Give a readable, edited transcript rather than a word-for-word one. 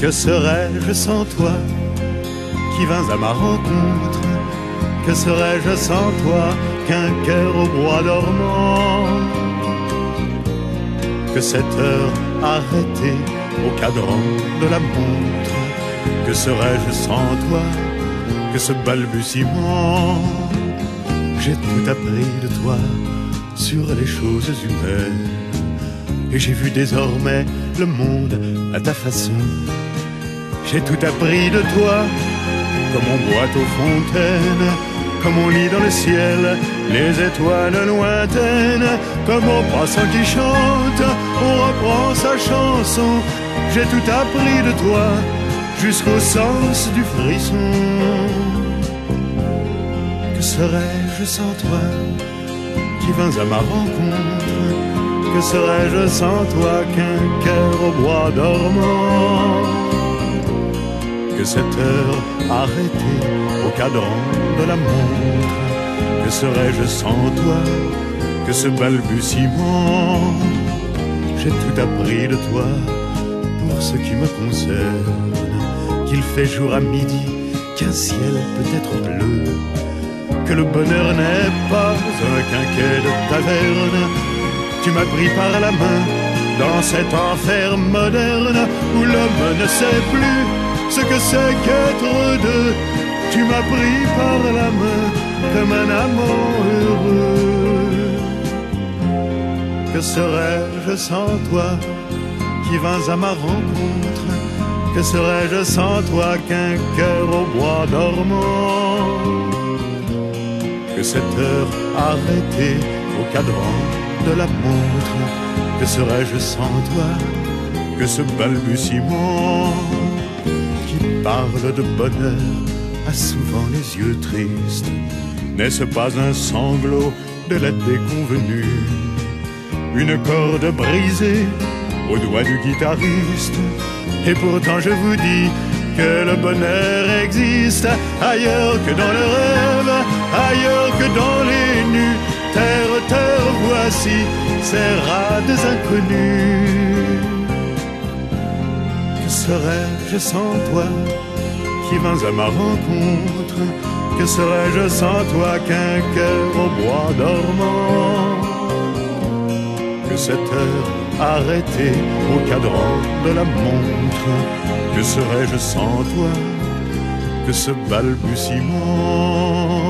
Que serais-je sans toi qui vins à ma rencontre? Que serais-je sans toi qu'un cœur au bois dormant? Que cette heure arrêtée au cadran de la montre? Que serais-je sans toi que ce balbutiement? J'ai tout appris de toi sur les choses humaines, et j'ai vu désormais le monde à ta façon. J'ai tout appris de toi, comme on boit aux fontaines, comme on lit dans le ciel les étoiles lointaines, comme au passant qui chante, on reprend sa chanson. J'ai tout appris de toi, jusqu'au sens du frisson. Que serais-je sans toi qui vins à ma rencontre? Que serais-je sans toi qu'un cœur au bois dormant? Que cette heure arrêtée au cadran de la montre? Que serais-je sans toi que ce balbutiement? J'ai tout appris de toi pour ce qui me concerne, qu'il fait jour à midi, qu'un ciel peut être bleu, que le bonheur n'est pas un quinquet de taverne. Tu m'as pris par la main dans cet enfer moderne où l'homme ne sait plus ce que c'est qu'être deux. Tu m'as pris par la main comme un amant heureux. Que serais-je sans toi qui vins à ma rencontre? Que serais-je sans toi qu'un cœur au bois dormant? Que cette heure arrêtée au cadran de la montre? Que serais-je sans toi que ce balbutiement qui parle de bonheur a souvent les yeux tristes? N'est-ce pas un sanglot de la déconvenue, une corde brisée au doigt du guitariste? Et pourtant je vous dis que le bonheur existe ailleurs que dans le rêve, ailleurs que dans les nues. Terre, terre, voici ces rades inconnus. Que serais-je sans toi qui vins à ma rencontre? Que serais-je sans toi qu'un cœur au bois dormant? Que cette heure arrêtée au cadran de la montre? Que serais-je sans toi que ce balbutiement?